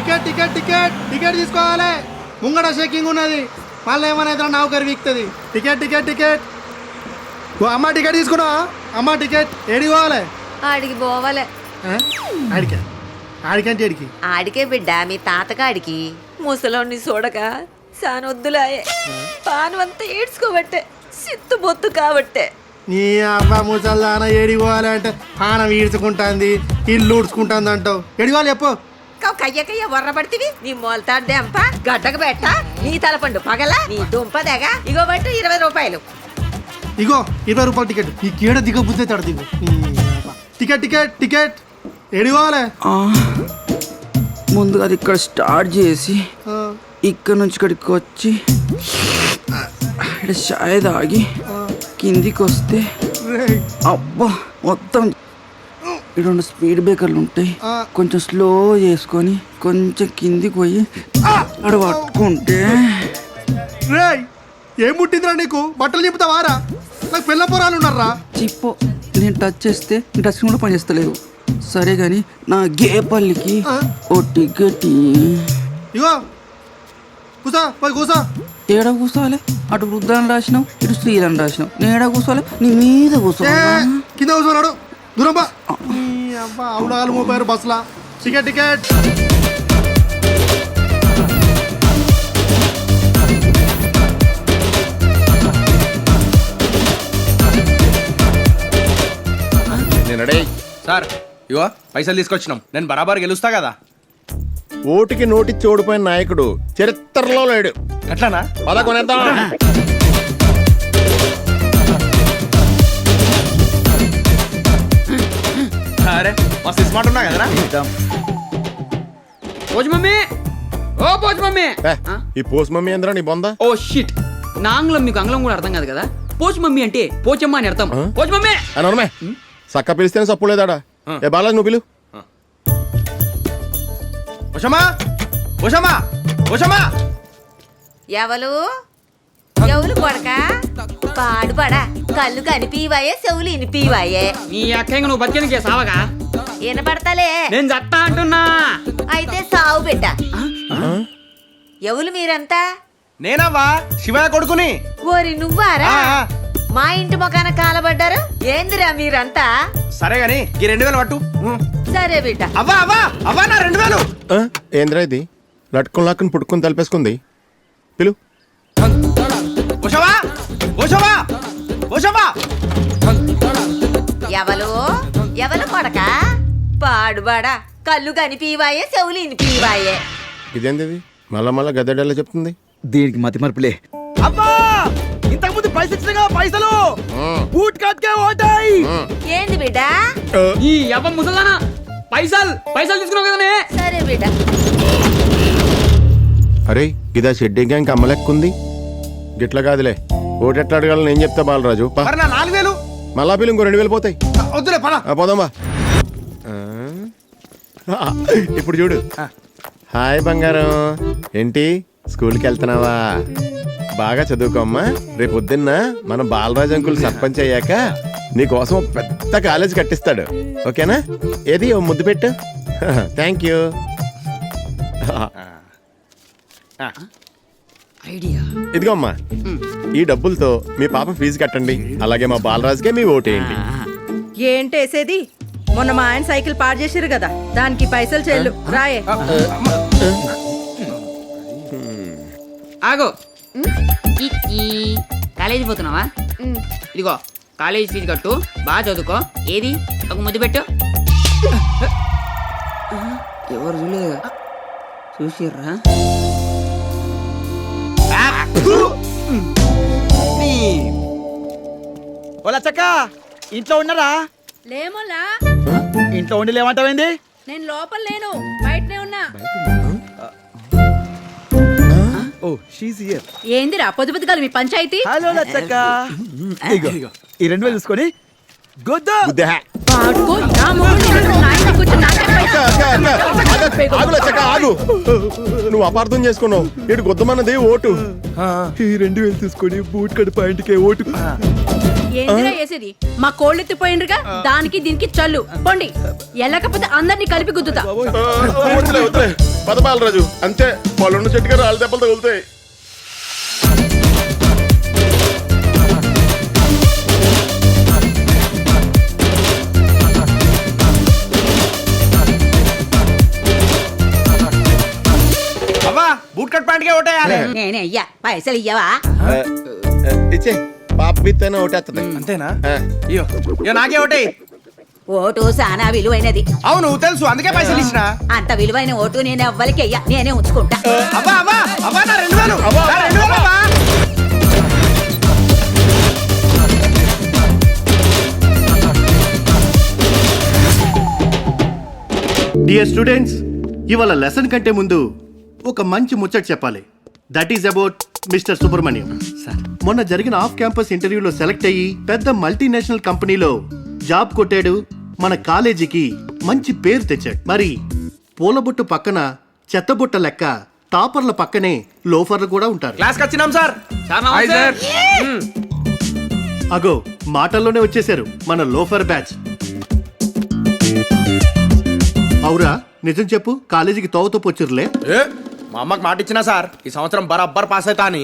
Ticket ticket ticket ticket తీసుకోవాలి. ముంగడ shaking ఉన్నది. మళ్ళీ ఏమైనా నౌకరి వీక్తుంది. Ticket ticket ticket. అమ్మ టికెట్ తీసుకున్నావా? అమ్మ టికెట్ ఏడికి పోవాలి? ఆడికి పోవాలే. ఆడికే ఆడికంటే ఏడికి? ఆడికే బిడ్డ, మీ తాతగాడికి. ముసలోని చూడక సానొద్దులాయే. పాను అంతా ఏడ్చుకోబట్టే, సిత్తు బొత్తు కాబట్టే. నీ అబ్బా ముసల్దాన ఏడికి పోవాలి అంటే పానం ఈడ్చుకుంటుంది, ఇల్లు ఊడ్చుకుంటుంది అంటావు. ఎడిగోవాలి చెప్పు. కయ్య వర్రబడితివి. నీ మొలతాడు దెంప గడ్డకు పెట్ట, నీ తలపండు పగల, నీ దుంప దెగ. ఇగో బట్టు 20 రూపాయలు. ఇగో 20 రూపాయలు టికెట్. ఈ కీడ దిగబుద్దే తడ దిగు. టికెట్ టికెట్ టికెట్ ఎడిగోవాలి. ముందుగా అది ఇక్కడ స్టార్ట్ చేసి ఇక్కడ నుంచి ఇక్కడికి వచ్చి ఇక్కడ చాయ్ తాగి కిందికి వస్తే అబ్బా మొత్తం ఇక్కడ 2 స్పీడ్ బ్రేకర్లు ఉంటాయి. కొంచెం స్లో చేసుకొని కొంచెం కిందికి పోయి అక్కడ పట్టుకుంటే. రేయ్ ఏం పుట్టిందిరా నీకు? బట్టలు చెప్తావారా? నాకు పిల్ల పొరాలు ఉన్నారా? చిప్పో, నేను టచ్ చేస్తే టచ్ కూడా పనిచేస్తలేదు. సరే కానీ నా గేపల్లికి ఓ టికెట్. ఇగో కూసా, పోయి కూసా. ఏడ కూర్చోవాలి? అటు వృద్ధాన్ని రాసినావు, ఇటు స్త్రీలను రాసినావు. నేను ఏడ కూర్చోవాలి? నీ మీద కూర్చోవాలి. కింద కూర్చోన్నాడు. దూరం బా. అబ్బా అవుడాలు 30 బస్సులా. Ticket ticket. సార్ ఇగో పైసలు తీసుకొచ్చినాం. నేను బరాబర్ గెలుస్తా కదా. ఓటుకి నోటిచ్చి ఓడిపోయిన నాయకుడు చరిత్రలో లేడు. ఎట్లానా? పద కొనేద్దాం. అరే మస్తు స్మార్ట్ ఉన్నా కదరా. పోచ్ మమ్మీ, ఓ పోచ్ మమ్మీ. ఈ పోస్ మమ్మీ ఏంద్రా నీ బొంద? ఓ షిట్, నా ఆంగ్లం మీకు ఆంగ్లం కూడా అర్థం కాదు కదా. పోచ్ మమ్మీ అంటే పోచమ్మ అని అర్థం. పోచ్ మమ్మీ అనమే సక్క పిలిస్తేనే సప్పు లేదాడా? ఏ బాలాజీ నువ్వు పిలు. ఉషమా ఉషమా ఉషమా. ఎవలు ఎవలు కొడక పాడుపడా. కళ్ళు కనిపివాయే, చెవులు ఇనిపివాయే. నీ అక్క నువ్వు బతికేనికే సావగా. వినపడతలే. నేను చట్టా అంటున్నా. అయితే సావు బిడ్డ. ఎవలు మీరంతా? నేనవ్వా శివయ్య కొడుకుని. ఓరి నువ్వారా? మా ఇంటి మొఖాన కాలబడ్డారు ఏందిరా మీరంతా? సరే గాని ఈ 2000 పట్టు. సరే బిడ్డ. అవ్వా అవ్వా అవ్వా నా 2000. ఏంద్రా ఇది? లట్టుకుని లాక్కుని పుట్టుకుని తలిపేసుకుంది. పిలు. ఉషమా ఉషమా ఉషమా. ఎవలు ఎవలు కొడక పాడుబడా. కళ్ళు కనిపివాయే, చెవులు ఇనిపివాయే. ఇదేంది? మళ్ళా గద్దెడల్లా చెప్తుంది. దీనికి మతి మరపులే. అవ్వా ఇంతకు ముందు పైసలు ఇచ్చినగా పైసలు బూట్ కట్కే ఓటాయి. ఏంది బిడ్డ? ఈ అవ్వ ముసలానా పైసలు తీసుకున్నావు కదనే. సరే బిడ్డ. అరే ఇదా షెడ్డింగ్ గ్యాంగ్ అమ్మలెక్కుంది. గిట్ల కాదులే. ఓటు ఎట్లా అడగాలని నేను చెప్తా బాలరాజు. మరి నా 4000 మళ్ళా పిలు ఇంకో 2000 పోతాయి. వద్దులే పద. పోదామా. ఇప్పుడు చూడు. హాయ్ బంగారం, ఏంటి స్కూల్కి వెళ్తున్నావా? బాగా చదువుకోమ్మా. రేపు పొద్దున్న మన బాలరాజు అంకుల్ సర్పంచ్ అయ్యాక నీకోసం పెద్ద కాలేజ్ కట్టిస్తాడు. ఓకేనా? ఏది ఓ ముద్దు పెట్టు. Thank you. ఐడియా. ఇదిగో అమ్మా, ఈ డబ్బులతో మీ పాప ఫీజు కట్టండి. అలాగే మా బాలరాజుకే మీ ఓటేయండి. ఏంటేసేది? మొన్న మా ఆయన సైకిల్ పాడు చేసిరు కదా, దానికి పైసలు చెల్లు రాయే. ఆగో, కాలేజీ పోతున్నావా? ఇదిగో కాలేజీ ఫీజు కట్టు, బాగా చదువుకో. ఏది ఒక ముద్దు పెట్టు. ఎవరు చూడలేదుగా? చూసిర్రా? చక్క ఇంట్లో ఉన్నారా? లేమోలా. ఇంట్లో ఉండి లేమంటావేంది? నేను లోపల లేను, బయటనే ఉన్నా. ఓ షీస్ హియర్. ఏందిరా పొద్దు పొద్దుగాల మీ పంచాయతీ? హలో లచ్చక్క. ఇగో ఈ 2000 తీసుకొని గొద్దు. పాడుకో, నా మొగుడిని నన్ను నాయన కూర్చొని నాకే పైసలు. ఆగు లచ్చక్క, ఆగు. నువ్వు అపార్థం చేసుకున్నావు. ఇటు గొద్దమన్నది ఓటు. ఈ 2000 తీసుకొని బూట్ కడి పాయింట్కే ఓటు. ఏందిరా వేసేది మా కోళ్ళు ఎత్తిపోయిండ్రుగా దానికి దీనికి చల్లు పొండి ఎల్లకపోతే అందరినీ కలిపి గుద్దుతా పద బాలరాజు అంతే పొలం చెట్టుగా రాళ్ళ దెబ్బలు తగులుతాయి. అవ్వా బూట్ కట్ ప్యాంట్ కే ఓటేయాలి. నేనే అయ్యా పైసలు ఇయ్యవా? ఇచ్చే పాప బిత్తనే ఒకటేస్తుంది. అంతేనా? అయ్యో ఇయ్యో నాకే ఓటేయి. ఓటు సానా విలువైనది. అవును తెలుసు అందుకే పైసలు ఇచ్చిన. అంత విలువైన ఓటు నేను ఎవ్వరికి అయ్యా, నేనే ఉంచుకుంటా. అవ్వా అవ్వా అవ్వా నా 2000 నా 2000 అవ్వా. డియర్ స్టూడెంట్స్, ఇవాళ లెసన్ కంటే ముందు ఒక మంచి ముచ్చట చెప్పాలి. That is about mister Subrahmanyam. మొన్న జరిగిన ఆఫ్ క్యాంపస్ ఇంటర్వ్యూలో సెలెక్ట్ అయ్యి పెద్ద మల్టీనేషనల్ కంపెనీలో జాబ్ కొట్టాడు. మన కాలేజీకి మంచి పేరు తెచ్చాడు. మరి పూలబొట్టు పక్కన చెత్తబుట్ట లెక్క టాపర్ల పక్కనే లోఫర్లు కూడా ఉంటారు. క్లాస్ కి వచ్చినాం సార్. Hi sir. అగో మాటల్లోనే వచ్చేసారు మన లోఫర్ బ్యాచ్. అవురా నిజం చెప్పు, కాలేజీకి తోవతో పొచ్చురులే. మా అమ్మకి మాట ఇచ్చినా సార్ ఈ సంవత్సరం బరాబర్ పాస్ అవుతా అని.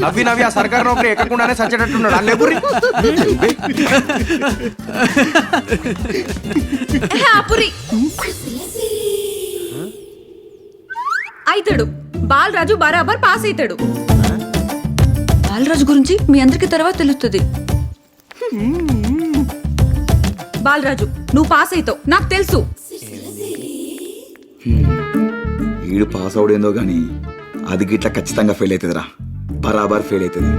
నవ్వి నవ్వి ఆ సర్కార్ నౌకరీ ఎక్కకుండానే సచ్చేటట్టున్నాడు అల్లే బుర్రి. ఆపురి అయితాడు బాలరాజు బరాబర్ పాస్ అవుతాడు. బాలరాజు గురించి మీ అందరికి తర్వాత తెలుస్తుంది. బాలరాజు నువ్వు పాస్ అవుతావు నాకు తెలుసు. ఈడు పాస్ అవడేందో గాని అది గిట్లా ఖచ్చితంగా ఫెయిల్ అవుతుందిరా. బరాబర్ ఫెయిల్ అవుతుంది.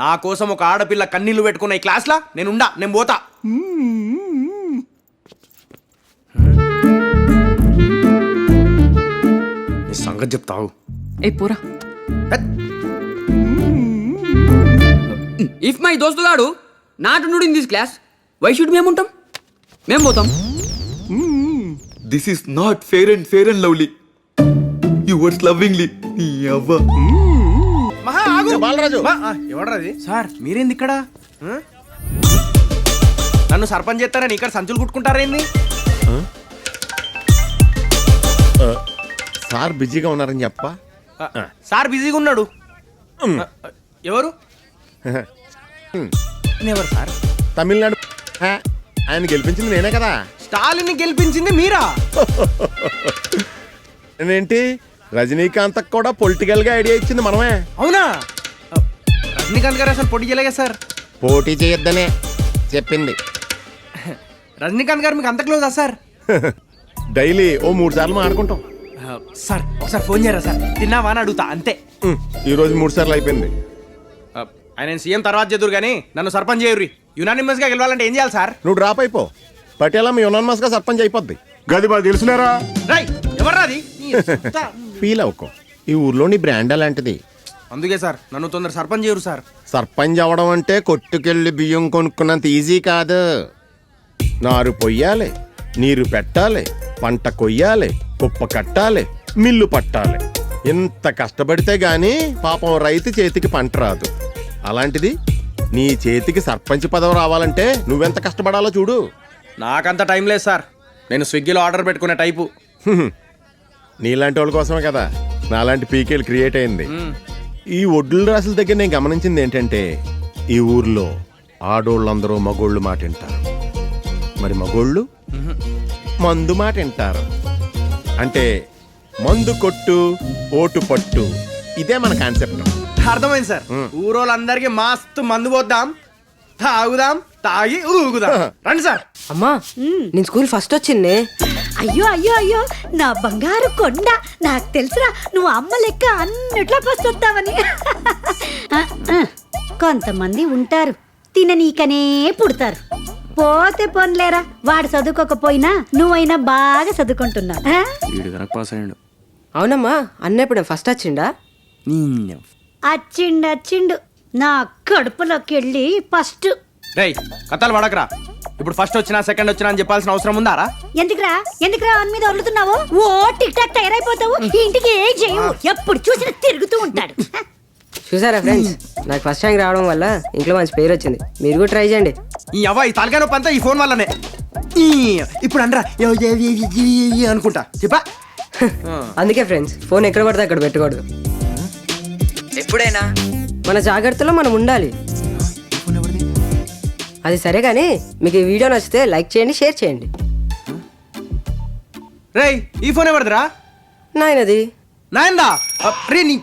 నా కోసం ఒక ఆడపిల్ల కన్నీళ్లు పెట్టుకున్న ఈ క్లాస్ లా నేను పోతా. నీ సంగతి చెప్తావు. ఏ పోరా. ఇఫ్ మై దోస్తు గాడు నాట్ నుండి in this class, why should మేము ఉంటాం? మేము పోతాం. This is not fair and lovely. Yours lovingly. అవ్వ మహా ఆగు. బాలరాజు. ఎవడరాది సార్? మీరేంది ఇక్కడ? నన్ను సర్పంచ్ చేస్తారని ఇక్కడ సంచులు కుట్టుకుంటారేంది? సార్ బిజీగా ఉన్నారని చెప్ప. సార్ బిజీగా ఉన్నాడు. ఎవరు ఎవరు సార్? తమిళనాడు ఆయన గెలిపించింది నేనే కదా. స్టాలిన్ గెలిపించింది మీరా? ఏంటి రజనీకాంత్ కూడా పొలిటికల్ గా ఐడియా ఇచ్చింది మనమే. అవునా? రజనీకాంత్ గారు అసలు పోటీ చేయలేగా సార్? పోటీ చేయొద్దనే చెప్పింది. రజనీకాంత్ గారు మీకు అంత క్లోజా సార్? డైలీ ఓ 3 సార్లు మాట్లాడుకుంటాం. సార్ ఒకసారి ఫోన్ చేయరా సార్? తిన్నావా అని అడుగుతా అంతే. ఈ రోజు 3 సార్లు అయిపోయింది. ఆయన సీఎం తర్వాత చేదురు కానీ నన్ను సర్పంచ్ చేయరు. యునానిమస్ గా గెలవాలంటే ఏం చేయాలి సార్? నువ్వు డ్రాప్ అయిపో. పటేలా మీ యునానిమస్ గా సర్పంచ్ అయిపోద్ది. గది బాగా తెలుసులేరా? రై ఎవర్రాది? ఫీల్ అవుకో. ఈ ఊర్లో నీ బ్రాండ్ అలాంటిది. అందుకే సార్ నన్ను తొందర సర్పంచ్ చేయరు సార్. సర్పంచ్ అవడం అంటే కొట్టుకెళ్ళి బియ్యం కొనుక్కున్నంత ఈజీ కాదు. నారు పొయ్యాలి, నీరు పెట్టాలి, పంట కొయ్యాలి, కుప్ప కట్టాలి, మిల్లు పట్టాలి. ఇంత కష్టపడితే గాని పాపం రైతు చేతికి పంట రాదు. అలాంటిది నీ చేతికి సర్పంచ్ పదవి రావాలంటే నువ్వెంత కష్టపడాలో చూడు. నాకంత టైం లేదు సార్. నేను స్విగ్గీలో ఆర్డర్ పెట్టుకునే టైపు. నీలాంటి వాళ్ళ కోసమే కదా నాలాంటి పీకేలు క్రియేట్ అయింది. ఈ ఒడ్ల రాసుల దగ్గర నేను గమనించింది ఏంటంటే ఈ ఊర్లో ఆడోళ్ళందరూ మగోళ్ళు మాట వింటారు, మరి మగోళ్ళు మందు మాట వింటారు. అంటే మందు కొట్టు ఓటు పట్టు, ఇదే మన కాన్సెప్ట్. అర్థమైంది సార్. ఊరోళ్ళందరికీ మస్తు మందు పోద్దాం, తాగుదాం, తాగి ఊగుదాం. రండి సార్. అమ్మా నేను స్కూల్ ఫస్ట్ వచ్చిందే. అయ్యో అయ్యో అయ్యో నా బంగారు కొండ, నాకు తెలుసురా నువ్వు అమ్మ లెక్క అన్నిట్లో ఫస్ట్ వస్తావని. కొంతమంది ఉంటారు తిననీకనే పుడతారు. పోతే పోన్లేరా, వాడు చదువుకోకపోయినా నువ్వైనా బాగా చదువుకుంటున్నావు. పాస్ అయ్యాడు. అవునమ్మా అన్న ఇప్పుడు ఫస్ట్ వచ్చిండా? అచ్చిండు నా కడుపులోకి వెళ్ళి ఫస్ట్ రేయ్ కథలు పడకరా. ఇప్పుడు ఫస్ట్ వచ్చినా సెకండ్ వచ్చినా అని చెప్పాల్సిన అవసరం ఉందారా? ఎందుకురా అని మీద వదులుతున్నావు? ఓ టిక్ టాక్ తయారైపోతావు, ఇంటికి ఏం చేయవు, ఎప్పుడు చూసినా తిరుగుతూ ఉంటాడు. చూసారా ఫ్రెండ్స్, నాకు ఫస్ట్ ర్యాంక్ రావడం వల్ల ఇంట్లో మంచి పేరు వచ్చింది. మీరు కూడా ట్రై చేయండి. ఈ అవ్వ ఈ తలకాయ నొప్పి అంతా ఈ ఫోన్ వల్లనే. ఇప్పుడు అనరా అనుకుంటా చెప్పా. అందుకే ఫ్రెండ్స్, ఫోన్ ఎక్కడ పడితే అక్కడ పెట్టకూడదు. ఎప్పుడైనా మన జాగ్రత్తలో మనం ఉండాలి. అది సరే కానీ మీకు ఈ వీడియో నచ్చితే లైక్ చేయండి, షేర్ చేయండి. రేయ్ ఈ ఫోన్ ఎవరిదిరా? నాయనది. నాయందా రే నీ